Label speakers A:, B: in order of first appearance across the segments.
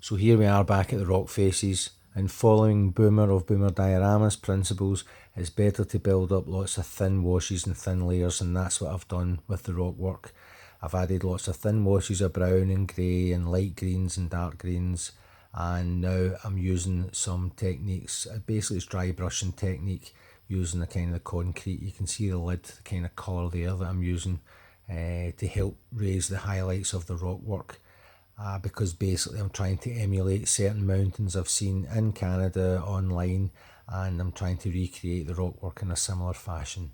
A: So here we are back at the rock faces, and following Boomer of Boomer Diorama's principles, it's better to build up lots of thin washes and thin layers, and that's what I've done with the rock work. I've added lots of thin washes of brown and grey and light greens and dark greens, and now I'm using some techniques. Basically it's dry brushing technique, using the kind of the concrete. You can see the lid, the kind of colour there that I'm using to help raise the highlights of the rock work. Because basically I'm trying to emulate certain mountains I've seen in Canada online, and I'm trying to recreate the rock work in a similar fashion.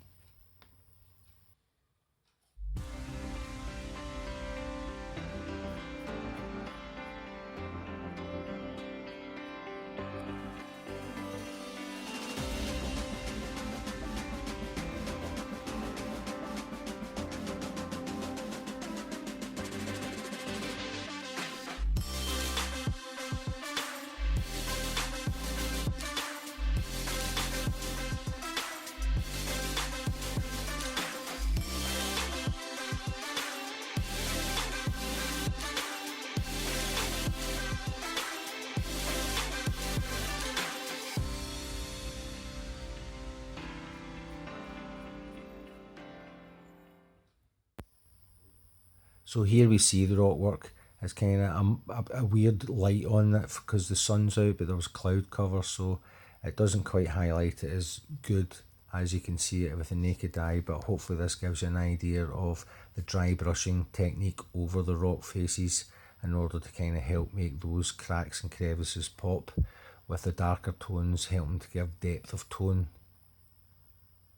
A: So here we see the rock work. It's kind of a weird light on it because the sun's out, but there was cloud cover, so it doesn't quite highlight it as good as you can see it with the naked eye, but hopefully this gives you an idea of the dry brushing technique over the rock faces in order to kind of help make those cracks and crevices pop, with the darker tones helping to give depth of tone.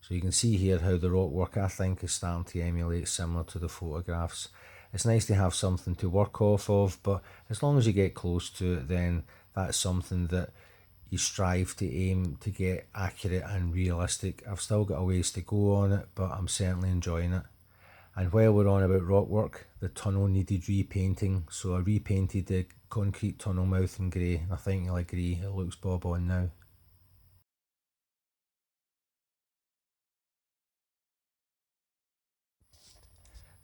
A: So you can see here how the rock work, I think, is starting to emulate similar to the photographs. It's nice to have something to work off of, but as long as you get close to it, then that's something that you strive to aim to get accurate and realistic. I've still got a ways to go on it, but I'm certainly enjoying it. And while we're on about rock work, the tunnel needed repainting, so I repainted the concrete tunnel mouth in grey. I think you'll agree, it looks bob on now.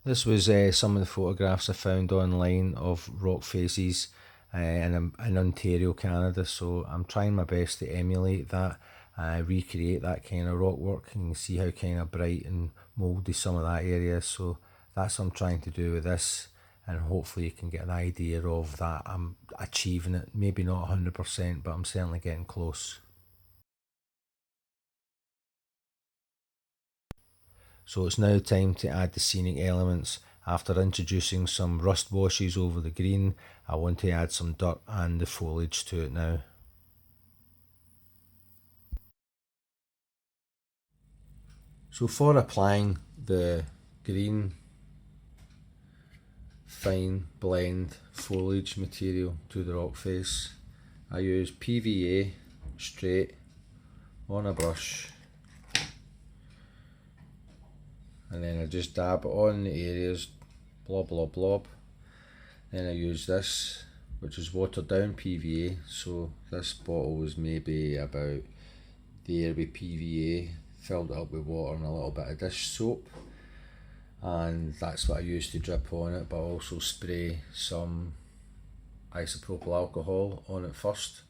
A: This was some of the photographs I found online of rock faces in Ontario, Canada, so I'm trying my best to emulate that, recreate that kind of rock work. And you can see how kind of bright and mouldy some of that area, so that's what I'm trying to do with this, and hopefully you can get an idea of that. I'm achieving it, maybe not 100%, but I'm certainly getting close. So it's now time to add the scenic elements. After introducing some rust washes over the green, I want to add some dirt and the foliage to it now. So for applying the green fine blend foliage material to the rock face, I use PVA straight on a brush, and then I just dab it on the areas, blob blob blob. Then I use this, which is watered down PVA, so this bottle was maybe about there with PVA, filled it up with water and a little bit of dish soap, and that's what I use to drip on it, but I also spray some isopropyl alcohol on it first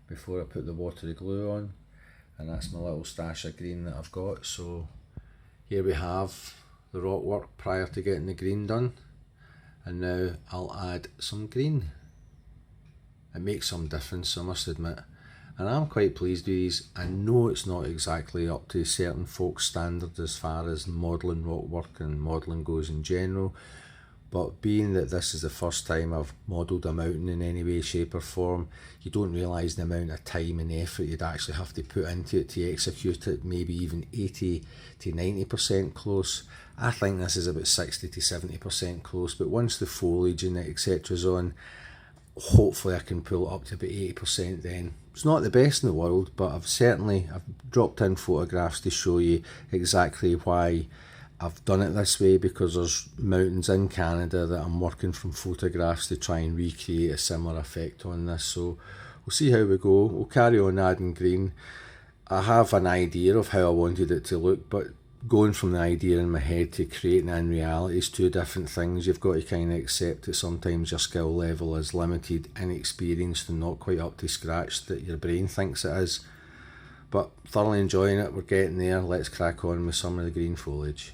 A: before I put the watery glue on, and that's my little stash of green that I've got. So here we have the rock work prior to getting the green done, and now I'll add some green. It makes some difference, I must admit, and I'm quite pleased with these. I know it's not exactly up to certain folks' standards as far as modelling rock work and modelling goes in general, but being that this is the first time I've modelled a mountain in any way, shape or form, you don't realise the amount of time and effort you'd actually have to put into it to execute it, maybe even 80 to 90% close. I think this is about 60 to 70% close, but once the foliage and etc is on, hopefully I can pull it up to about 80% then. It's not the best in the world, but I've dropped in photographs to show you exactly why I've done it this way, because there's mountains in Canada that I'm working from photographs to try and recreate a similar effect on this. So we'll see how we go. We'll carry on adding green. I have an idea of how I wanted it to look, but going from the idea in my head to creating it in reality is two different things. You've got to kind of accept that sometimes your skill level is limited, inexperienced and not quite up to scratch that your brain thinks it is. But thoroughly enjoying it, we're getting there. Let's crack on with some of the green foliage.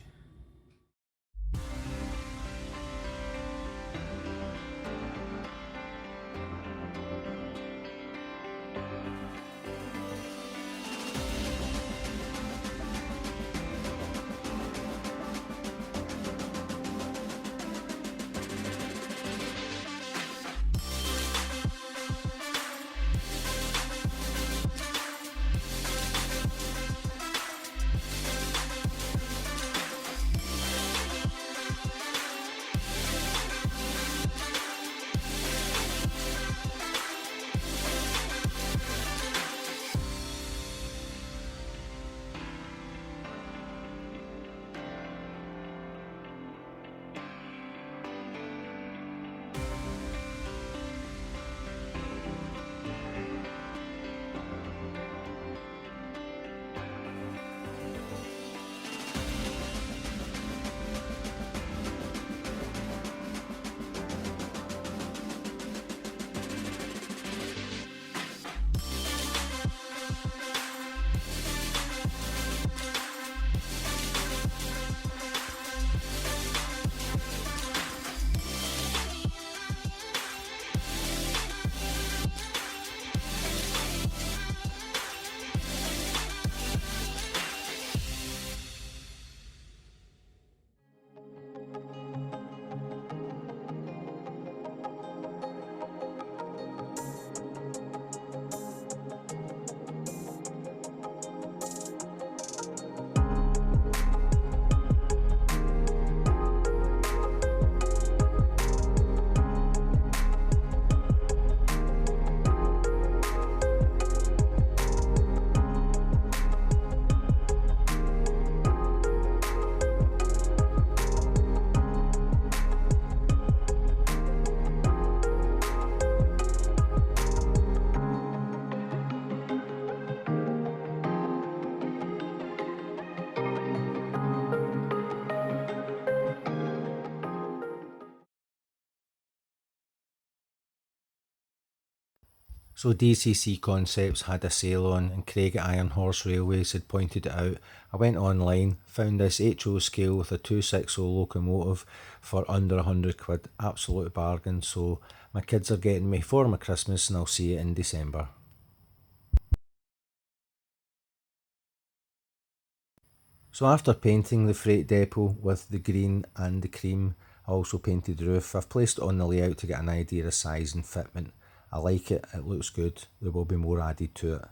A: So DCC Concepts had a sale on, and Craig at Iron Horse Railways had pointed it out. I went online, found this HO scale with a 260 locomotive for under 100 quid, absolute bargain. So my kids are getting me for my Christmas and I'll see it in December. So after painting the freight depot with the green and the cream, I also painted the roof. I've placed it on the layout to get an idea of size and fitment. I like it, it looks good, there will be more added to it.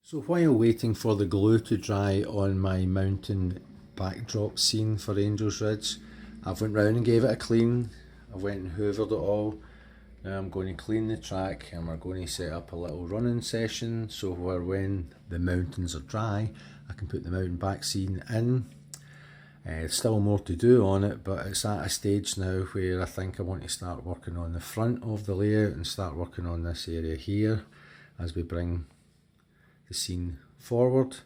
A: So while waiting for the glue to dry on my mountain backdrop scene for Angels Ridge, I've went round and gave it a clean. I went and hoovered it all. Now I'm going to clean the track and we're going to set up a little running session so where when the mountains are dry I can put the mountain bike scene in. Still more to do on it, but it's at a stage now where I think I want to start working on the front of the layout and start working on this area here as we bring the scene forward.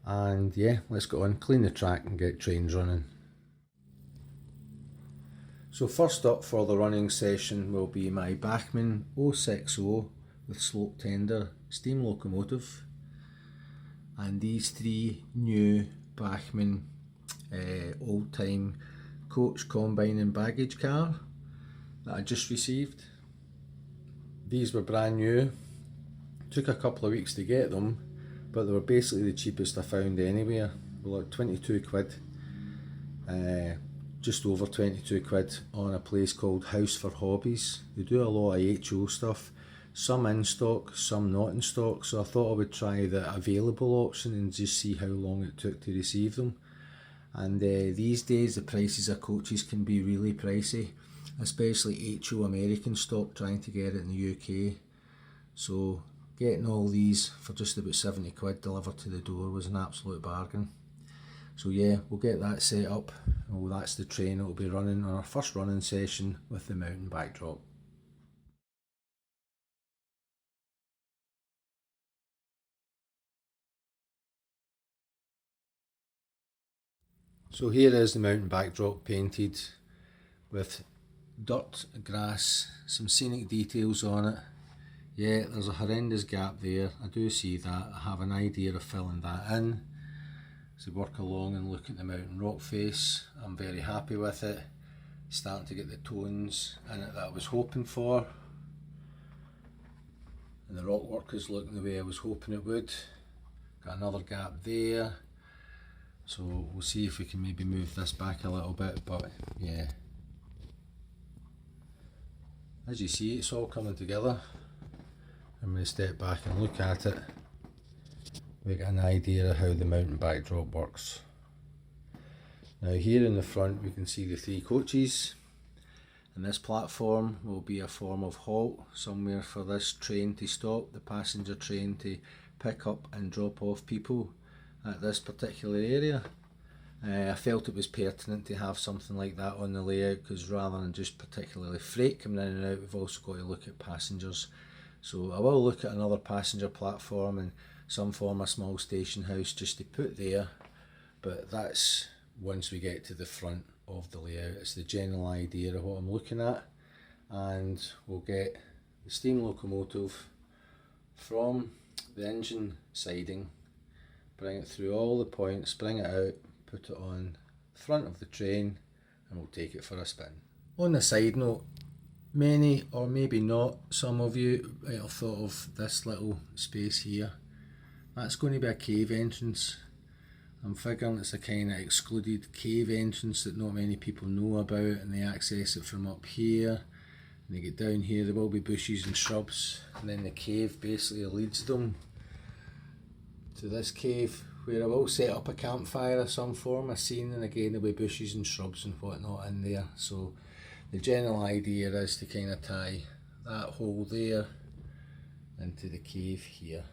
A: And yeah, let's go on, clean the track and get trains running. So first up for the running session will be my Bachmann 060 with slope tender steam locomotive and these three new Bachmann old time coach combine and baggage car that I just received. These were brand new, took a couple of weeks to get them, but they were basically the cheapest I found anywhere. Like 22 quid, just over 22 quid on a place called House for Hobbies. They do a lot of HO stuff, some in stock, some not in stock, so I thought I would try the available option and just see how long it took to receive them. And these days the prices of coaches can be really pricey, especially HO American stock, trying to get it in the UK. So getting all these for just about 70 quid delivered to the door was an absolute bargain. So yeah, we'll get that set up. Oh, that's the train it'll be running on our first running session with the mountain backdrop. So here is the mountain backdrop painted with dirt, grass, some scenic details on it. Yeah, there's a horrendous gap there, I do see that. I have an idea of filling that in. So work along and look at the mountain rock face. I'm very happy with it. Starting to get the tones in it that I was hoping for. And the rock work is looking the way I was hoping it would. Got another gap there. So we'll see if we can maybe move this back a little bit, but yeah. As you see, it's all coming together. I'm going to step back and look at it. We get an idea of how the mountain backdrop works. Now here in the front we can see the 3 coaches, and this platform will be a form of halt somewhere for this train to stop, the passenger train to pick up and drop off people at this particular area. I felt it was pertinent to have something like that on the layout, because rather than just particularly freight coming in and out, we've also got to look at passengers. So I will look at another passenger platform and some form of small station house just to put there, but that's once we get to the front of the layout. It's the general idea of what I'm looking at, and we'll get the steam locomotive from the engine siding, bring it through all the points, bring it out, put it on the front of the train, and we'll take it for a spin. On the side note, many or maybe not, some of you might have thought of this little space here. That's going to be a cave entrance. I'm figuring it's a kind of excluded cave entrance that not many people know about, and they access it from up here. And they get down here, there will be bushes and shrubs, and then the cave basically leads them to this cave, where I will set up a campfire of some form, a scene, and again there'll be bushes and shrubs and whatnot in there. So the general idea is to kind of tie that hole there into the cave here.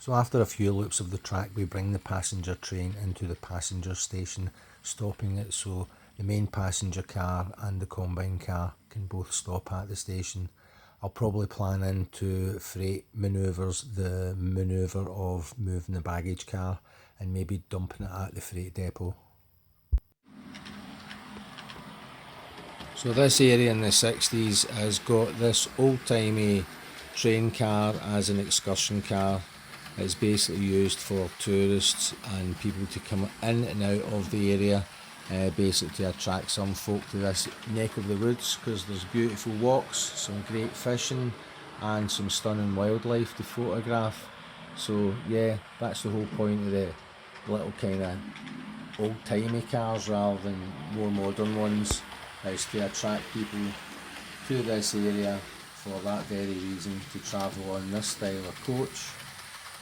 A: So after a few loops of the track, we bring the passenger train into the passenger station, stopping it so the main passenger car and the combine car can both stop at the station. I'll probably plan into freight manoeuvres the manoeuvre of moving the baggage car and maybe dumping it at the freight depot. So this area in the 60s has got this old-timey train car as an excursion car. It's basically used for tourists and people to come in and out of the area, basically to attract some folk to this neck of the woods, because there's beautiful walks, some great fishing and some stunning wildlife to photograph. So yeah, that's the whole point of the little kind of old-timey cars rather than more modern ones, is to attract people to this area for that very reason, to travel on this style of coach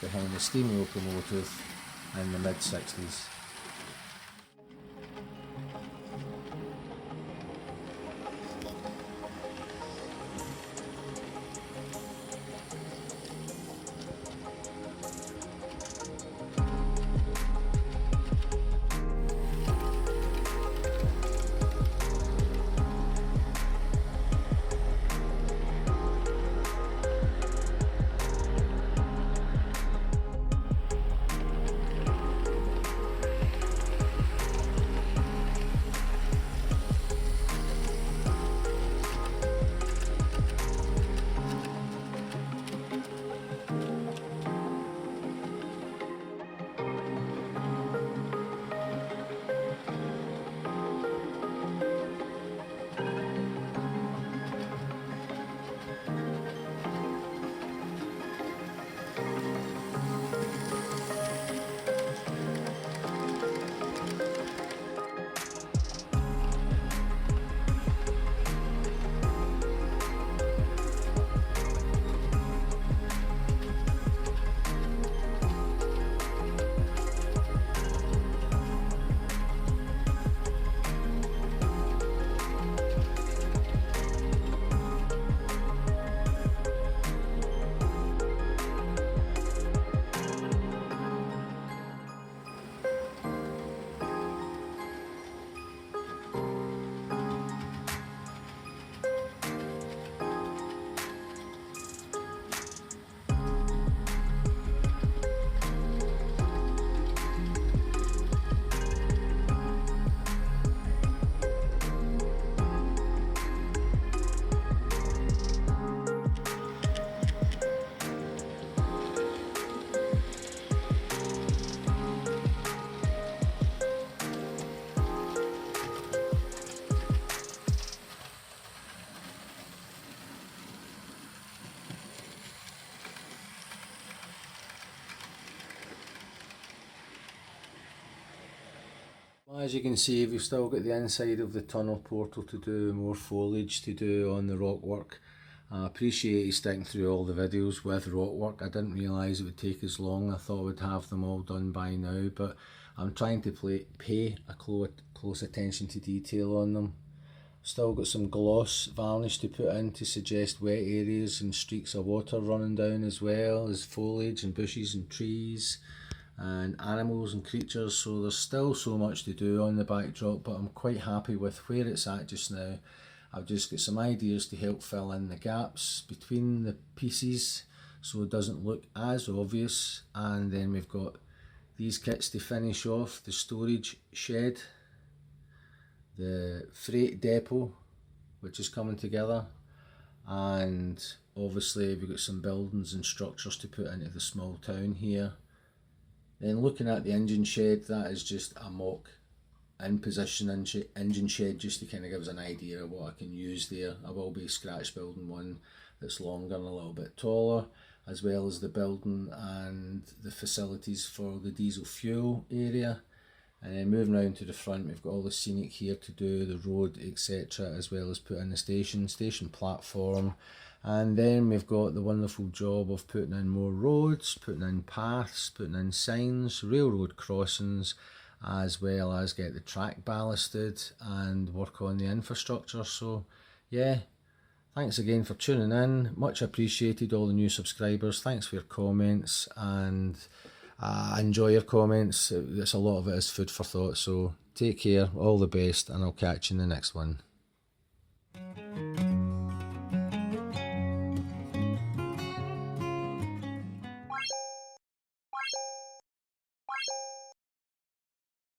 A: behind the steam locomotive in the mid-60s. As you can see, we've still got the inside of the tunnel portal to do, more foliage to do on the rock work. I appreciate you sticking through all the videos with rock work. I didn't realise it would take as long. I thought we'd have them all done by now, but I'm trying to pay a close attention to detail on them. Still got some gloss varnish to put in to suggest wet areas and streaks of water running down, as well as foliage and bushes and trees and animals and creatures. So there's still so much to do on the backdrop, but I'm quite happy with where it's at just now. I've just got some ideas to help fill in the gaps between the pieces so it doesn't look as obvious. And then we've got these kits to finish off: the storage shed, the freight depot, which is coming together, and obviously we've got some buildings and structures to put into the small town here. Then looking at the engine shed, that is just a mock in position engine shed, just to kind of give us an idea of what I can use there. I will be scratch building one that's longer and a little bit taller, as well as the building and the facilities for the diesel fuel area. And then moving around to the front, we've got all the scenic here to do, the road, etc., as well as put in the station platform. And then we've got the wonderful job of putting in more roads, putting in paths, putting in signs, railroad crossings, as well as get the track ballasted and work on the infrastructure. So yeah, Thanks again for tuning in. Much appreciated, all the new subscribers. Thanks for your comments, and I enjoy your comments. It's a lot of it is food for thought. So take care, all the best, and I'll catch you in the next one.